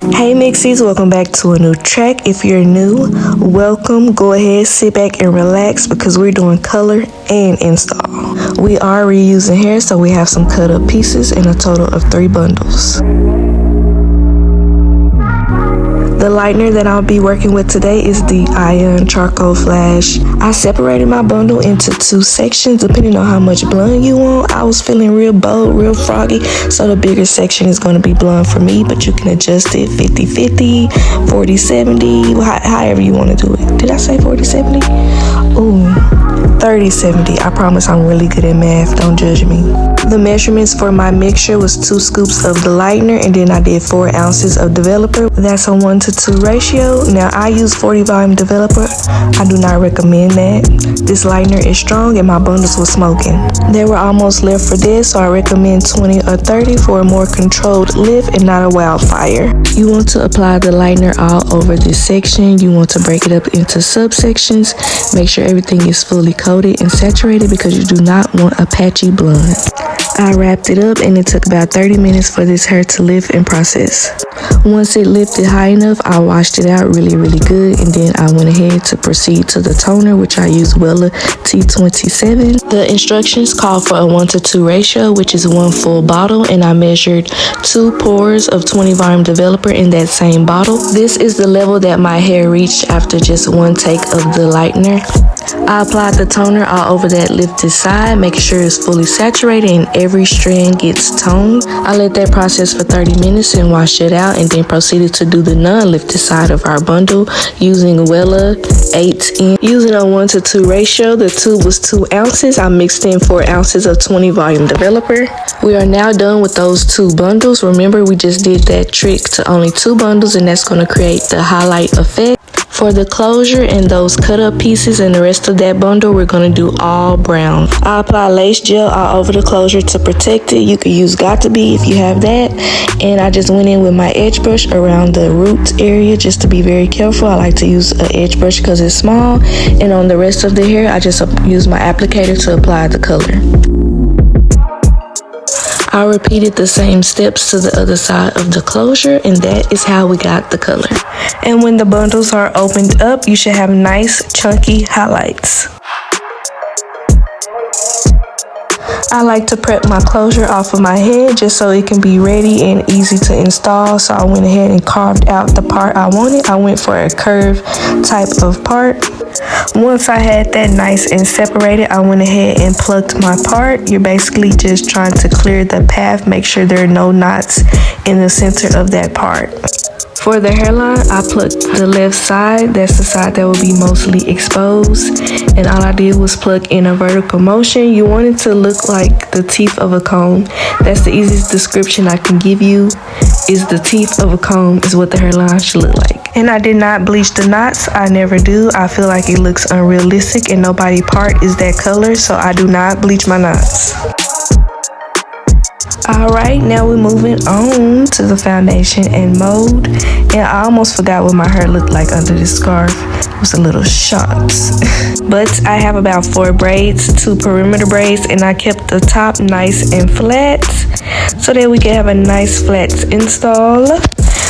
Hey Mixies, welcome back to a new track. If you're new, welcome. Go ahead, sit back and relax because we're doing color and install. We are reusing hair, so we have some cut up pieces in a total of 3 bundles. The lightener that I'll be working with today is the Iron Charcoal Flash. I separated my bundle into 2 sections depending on how much blonde you want. I was feeling real bold, real froggy, so the bigger section is going to be blonde for me, but you can adjust it 50-50, 40-70, however you want to do it. Did I say 40-70? Ooh, 30-70. I promise I'm really good at math, don't judge me. The measurements for my mixture was 2 scoops of the lightener, and then I did 4 ounces of developer. That's a 1-to-2 ratio. Now I use 40 volume developer. I do not recommend that. This lightener is strong and my bundles were smoking. They were almost left for dead, so I recommend 20 or 30 for a more controlled lift and not a wildfire. You want to apply the lightener all over this section. You want to break it up into subsections. Make sure everything is fully coated and saturated because you do not want a patchy blonde. I wrapped it up and it took about 30 minutes for this hair to lift and process. Once it lifted high enough, I washed it out really good, and then I went ahead to proceed to the toner, which I use Wella T27. The instructions call for a 1-to-2 ratio, which is 1 full bottle, and I measured 2 pours of 20 volume developer in that same bottle. This is the level that my hair reached after just 1 take of the lightener. I applied the toner all over that lifted side, making sure it's fully saturated and every strand gets toned. I let that process for 30 minutes and washed it out, and then proceeded to do the non-lifted side of our bundle using Wella 8N. Using a 1-to-2 ratio, the tube was 2 ounces. I mixed in 4 ounces of 20 volume developer. We are now done with those 2 bundles. Remember, we just did that trick to only 2 bundles, and that's going to create the highlight effect. For the closure and those cut up pieces and the rest of that bundle, we're going to do all brown. I apply lace gel all over the closure to protect it. You could use Got2b if you have that. And I just went in with my edge brush around the root area just to be very careful. I like to use an edge brush because it's small. And on the rest of the hair, I just use my applicator to apply the color. I repeated the same steps to the other side of the closure, and that is how we got the color. And when the bundles are opened up, you should have nice chunky highlights. I like to prep my closure off of my head just so it can be ready and easy to install. So I went ahead and carved out the part I wanted. I went for a curve type of part. Once I had that nice and separated, I went ahead and plucked my part. You're basically just trying to clear the path, make sure there are no knots in the center of that part. For the hairline, I plucked the left side. That's the side that will be mostly exposed. And all I did was pluck in a vertical motion. You want it to look like the teeth of a comb. That's the easiest description I can give you, is the teeth of a comb is what the hairline should look like. And I did not bleach the knots. I never do. I feel like it looks unrealistic and nobody part is that color, so I do not bleach my knots. Alright, now we're moving on to the foundation and mold. And I almost forgot what my hair looked like under this scarf. It was a little shocked. But I have about 4 braids, 2 perimeter braids, and I kept the top nice and flat so that we can have a nice flat install.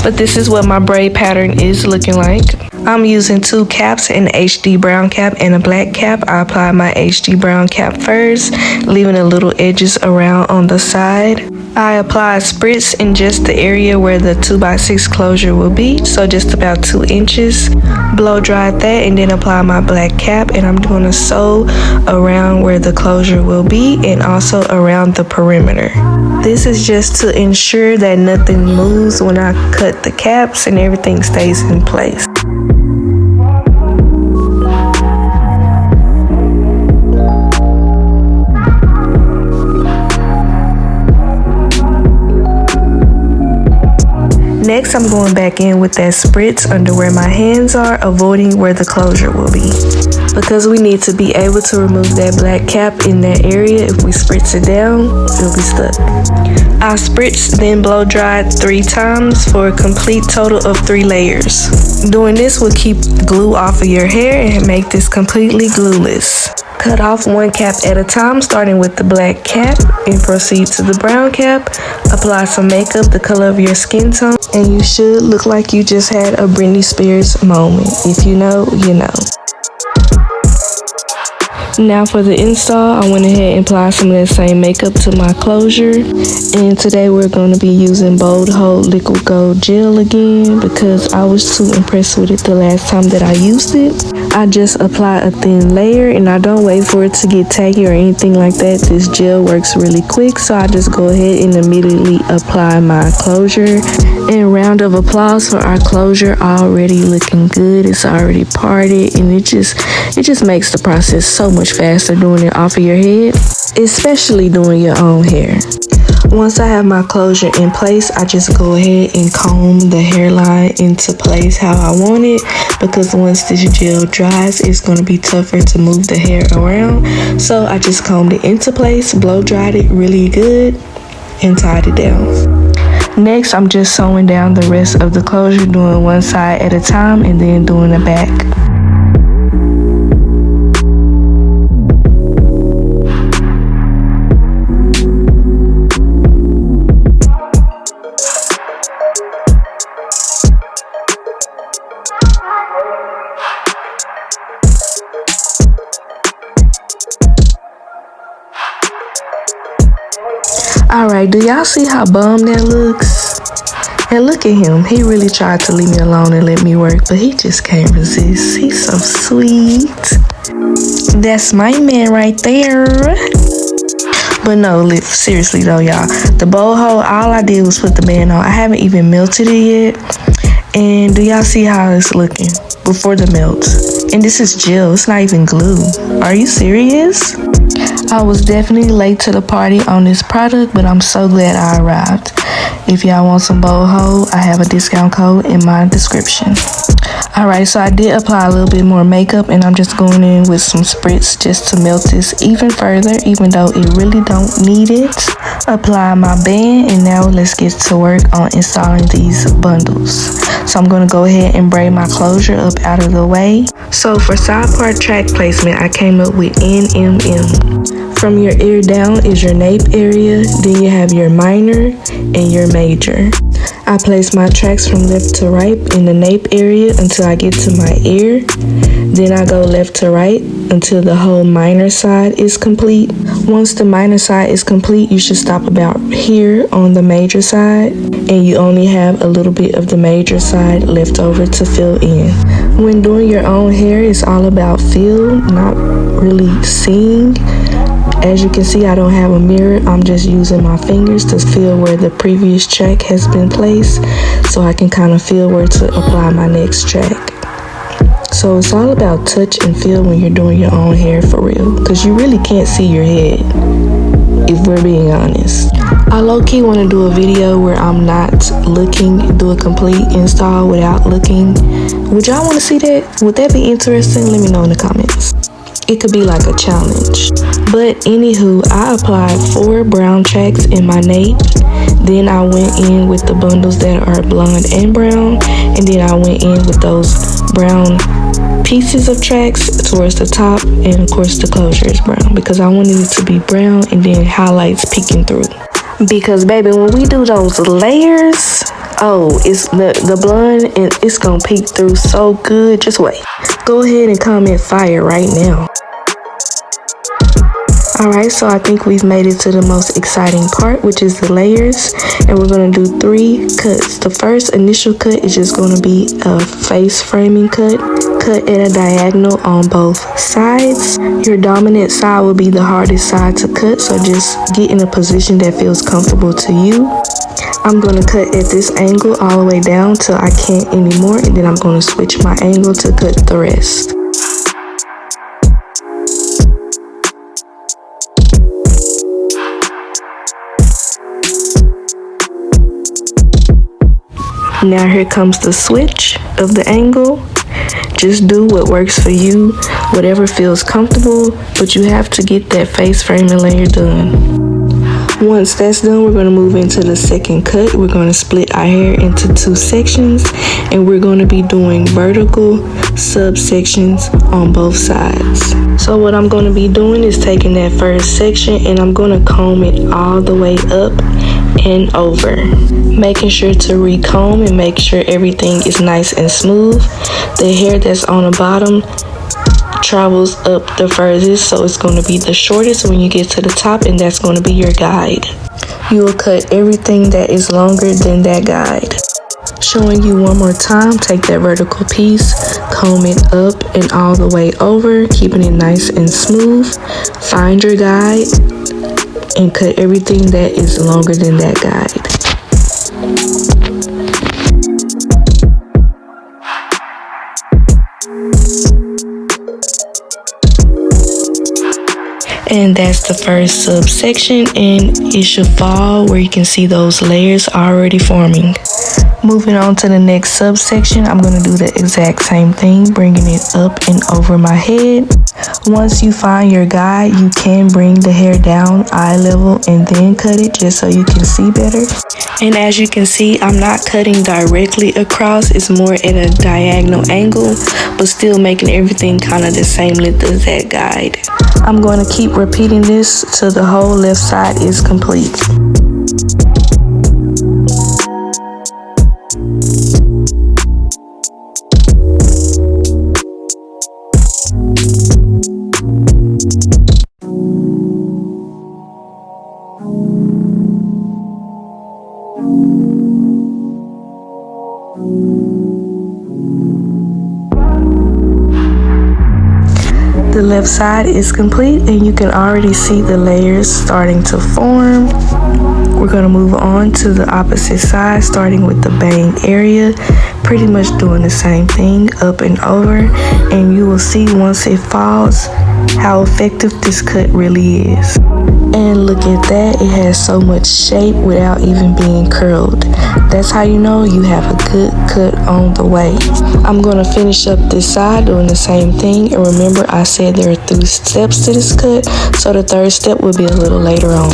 But this is what my braid pattern is looking like. I'm using 2 caps, an HD brown cap and a black cap. I apply my HD brown cap first, leaving a little edges around on the side. I apply a spritz in just the area where the 2x6 closure will be, so just about 2 inches. Blow dry that and then apply my black cap, and I'm going to sew around where the closure will be and also around the perimeter. This is just to ensure that nothing moves when I cut the caps and everything stays in place. Next, I'm going back in with that spritz under where my hands are, avoiding where the closure will be. Because we need to be able to remove that black cap in that area. If we spritz it down, it'll be stuck. I spritzed, then blow dried 3 times for a complete total of 3 layers. Doing this will keep glue off of your hair and make this completely glueless. Cut off one cap at a time, starting with the black cap, and proceed to the brown cap. Apply some makeup the color of your skin tone, and you should look like you just had a Britney Spears moment. If you know, you know. Now for the install, I went ahead and applied some of that same makeup to my closure. And today we're going to be using Bold Hold Liquid Gold Gel again because I was too impressed with it the last time that I used it. I just apply a thin layer and I don't wait for it to get tacky or anything like that. This gel works really quick, so I just go ahead and immediately apply my closure. And round of applause for our closure, already looking good. It's already parted, and it just makes the process so much faster doing it off of your head, especially doing your own hair. Once I have my closure in place, I just go ahead and comb the hairline into place how I want it, because once this gel dries, it's going to be tougher to move the hair around. So I just combed it into place, blow dried it really good, and tied it down. Next, I'm just sewing down the rest of the closure, doing one side at a time and then doing the back. Alright, do y'all see how bum that looks? And look at him. He really tried to leave me alone and let me work, but he just can't resist. He's so sweet. That's my man right there. But no, seriously though, y'all. The bowl hole, all I did was put the band on. I haven't even melted it yet. And do y'all see how it's looking before the melt? And this is gel. It's not even glue. Are you serious? I was definitely late to the party on this product, but I'm so glad I arrived. If y'all want some bowl hold, I have a discount code in my description. Alright, so I did apply a little bit more makeup, and I'm just going in with some spritz just to melt this even further, even though it really don't need it. Apply my band, and now let's get to work on installing these bundles. So I'm going to go ahead and braid my closure up out of the way. So for side part track placement, I came up with NMM. From your ear down is your nape area, then you have your minor and your major. I place my tracks from left to right in the nape area until I get to my ear. Then I go left to right until the whole minor side is complete. Once the minor side is complete, you should stop about here on the major side, and you only have a little bit of the major side left over to fill in. When doing your own hair, it's all about feel, not really seeing. As you can see, I don't have a mirror. I'm just using my fingers to feel where the previous track has been placed, so I can kind of feel where to apply my next track. So it's all about touch and feel when you're doing your own hair for real, because you really can't see your head, if we're being honest. I low-key want to do a video where I'm not looking, do a complete install without looking. Would y'all want to see that? Would that be interesting? Let me know in the comments. It could be like a challenge. But anywho, I applied 4 brown tracks in my nape. Then I went in with the bundles that are blonde and brown. And then I went in with those brown pieces of tracks towards the top. And of course the closure is brown, because I wanted it to be brown and then highlights peeking through. Because baby, when we do those layers, oh, it's the blonde, and it's gonna peek through so good. Just wait. Go ahead and comment fire right now. Alright, so I think we've made it to the most exciting part, which is the layers. And we're going to do 3 cuts. The first initial cut is just going to be a face framing cut. Cut at a diagonal on both sides. Your dominant side will be the hardest side to cut, so just get in a position that feels comfortable to you. I'm going to cut at this angle all the way down till I can't anymore, and then I'm going to switch my angle to cut the rest. Now here comes the switch of the angle. Just do what works for you, whatever feels comfortable, but you have to get that face framing layer done. Once that's done, we're going to move into the second cut. We're going to split our hair into 2 sections, and we're going to be doing vertical subsections on both sides. So what I'm going to be doing is taking that first section and I'm going to comb it all the way up and over, making sure to recomb and make sure everything is nice and smooth. The hair that's on the bottom travels up the furthest, so it's going to be the shortest when you get to the top, and that's going to be your guide. You will cut everything that is longer than that guide. Showing you one more time, take that vertical piece, comb it up and all the way over, keeping it nice and smooth. Find your guide and cut everything that is longer than that guide. And that's the first subsection, and it should fall where you can see those layers already forming. Moving on to the next subsection, I'm going to do the exact same thing, bringing it up and over my head. Once you find your guide, you can bring the hair down eye level and then cut it just so you can see better. And as you can see, I'm not cutting directly across, it's more at a diagonal angle, but still making everything kind of the same length as that guide. I'm going to keep repeating this till the whole left side is complete. The left side is complete and you can already see the layers starting to form. We're going to move on to the opposite side, starting with the bang area, pretty much doing the same thing up and over, and you will see once it falls how effective this cut really is. And look at that, it has so much shape without even being curled. That's how you know you have a good cut on the way. I'm going to finish up this side doing the same thing, and remember I said there are 3 steps to this cut, so the third step will be a little later on.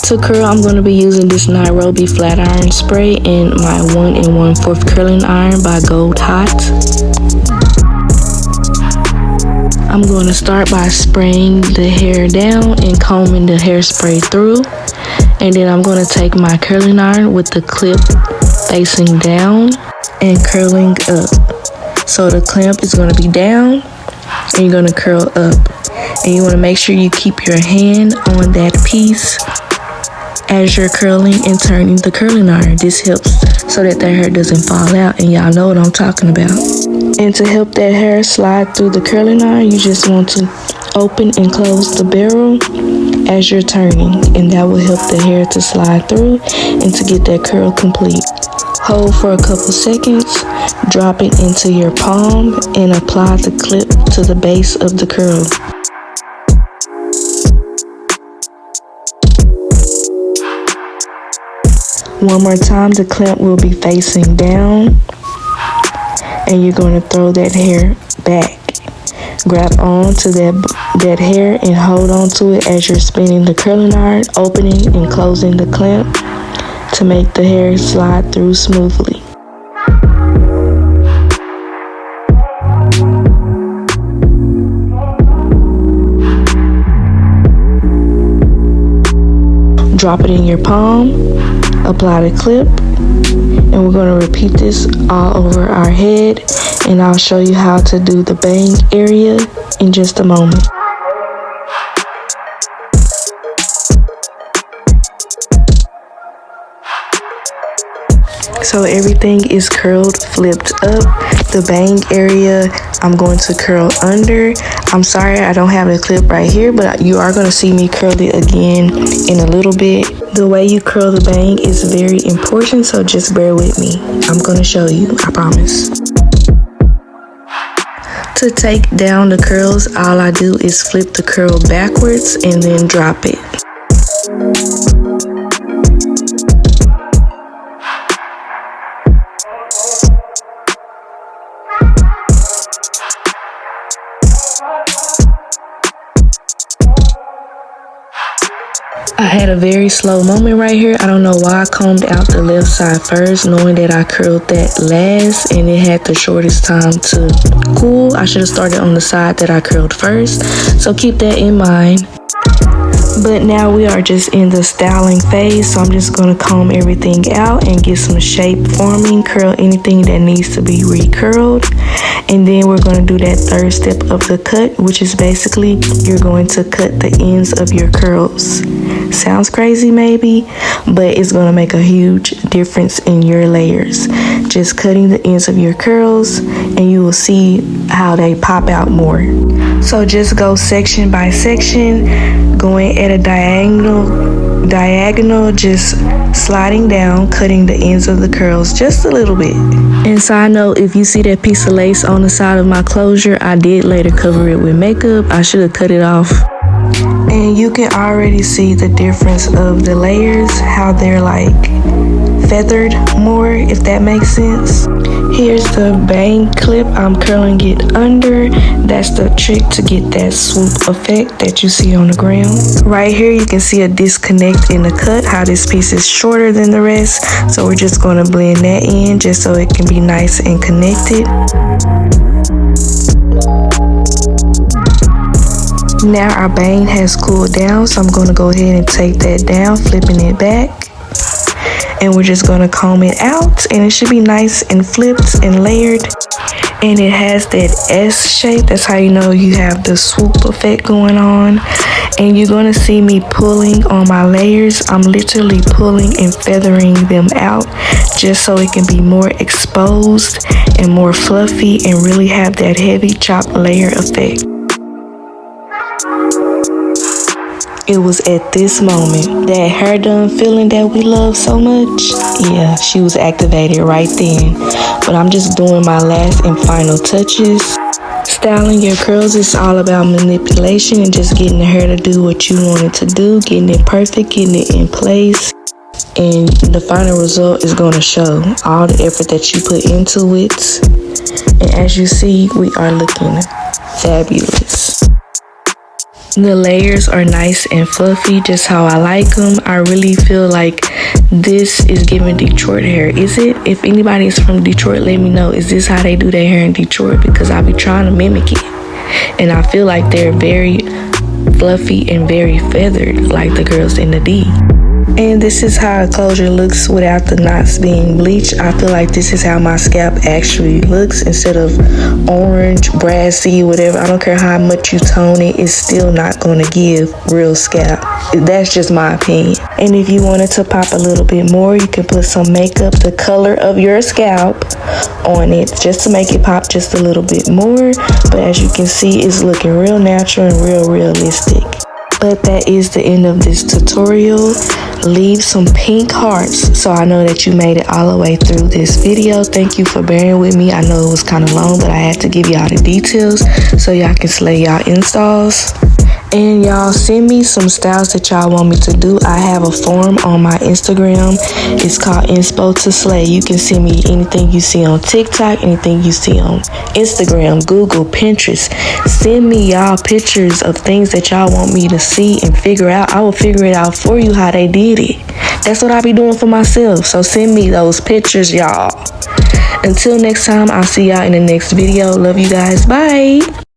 To curl, I'm going to be using this Nairobi flat iron spray and my 1 1/4 curling iron by Gold Hot. I'm going to start by spraying the hair down and combing the hairspray through. And then I'm going to take my curling iron with the clip facing down and curling up. So the clamp is going to be down and you're going to curl up. And you want to make sure you keep your hand on that piece as you're curling and turning the curling iron. This helps so that hair doesn't fall out, and y'all know what I'm talking about. And to help that hair slide through the curling iron, you just want to open and close the barrel as you're turning, and that will help the hair to slide through and to get that curl complete. Hold for a couple seconds, drop it into your palm, and apply the clip to the base of the curl. One more time, the clamp will be facing down, and you're going to throw that hair back. Grab on to that hair and hold on to it as you're spinning the curling iron, opening and closing the clamp to make the hair slide through smoothly. Drop it in your palm, apply the clip, and we're going to repeat this all over our head, and I'll show you how to do the bang area in just a moment. So everything is curled, flipped up. The bang area, I'm going to curl under. I'm sorry I don't have a clip right here, but you are going to see me curl it again in a little bit. The way you curl the bang is very important, so just bear with me. I'm going to show you, I promise. To take down the curls, all I do is flip the curl backwards and then drop it. I had a very slow moment right here. I don't know why I combed out the left side first, knowing that I curled that last and it had the shortest time to cool. I should have started on the side that I curled first, so keep that in mind. But now we are just in the styling phase, so I'm just going to comb everything out and get some shape forming, curl anything that needs to be recurled. And then we're going to do that third step of the cut, which is basically you're going to cut the ends of your curls. Sounds crazy maybe, but it's going to make a huge difference in your layers. Just cutting the ends of your curls and you will see how they pop out more. So just go section by section, going at a diagonal, just sliding down, cutting the ends of the curls just a little bit. And side note, if you see that piece of lace on the side of my closure, I did later cover it with makeup. I should have cut it off. And you can already see the difference of the layers, how they're like feathered more, if that makes sense. Here's the bang clip. I'm curling it under. That's the trick to get that swoop effect that you see on the ground. Right here you can see a disconnect in the cut, how this piece is shorter than the rest. So we're just going to blend that in just so it can be nice and connected. Now our bang has cooled down, so I'm going to go ahead and take that down, flipping it back. And we're just going to comb it out, and it should be nice and flipped and layered. And it has that S shape. That's how you know you have the swoop effect going on. And you're going to see me pulling on my layers. I'm literally pulling and feathering them out just so it can be more exposed and more fluffy and really have that heavy chop layer effect. It was at this moment, that hair done feeling that we love so much, yeah, she was activated right then. But I'm just doing my last and final touches. Styling your curls is all about manipulation and just getting the hair to do what you want it to do, getting it perfect, getting it in place. And the final result is going to show all the effort that you put into it. And as you see, we are looking fabulous. The layers are nice and fluffy, just how I like them. I really feel like this is giving Detroit hair. Is it? If anybody is from Detroit, let me know. Is this how they do their hair in Detroit? Because I be trying to mimic it. And I feel like they're very fluffy and very feathered, like the girls in the D. And this is how a closure looks without the knots being bleached. I feel like this is how my scalp actually looks instead of orange, brassy, whatever. I don't care how much you tone it, it's still not going to give real scalp. That's just my opinion. And if you wanted to pop a little bit more, you can put some makeup, the color of your scalp, on it just to make it pop just a little bit more. But as you can see, it's looking real natural and real realistic. But that is the end of this tutorial. Leave some pink hearts so I know that you made it all the way through this video. Thank you for bearing with me. I know it was kind of long, but I had to give y'all the details so y'all can slay y'all installs. And y'all send me some styles that y'all want me to do. I have a form on my Instagram. It's called Inspo to Slay. You can send me anything you see on TikTok, anything you see on Instagram, Google, Pinterest. Send me y'all pictures of things that y'all want me to see and figure out. I will figure it out for you how they did it. That's what I be doing for myself. So send me those pictures, y'all. Until next time, I'll see y'all in the next video. Love you guys. Bye.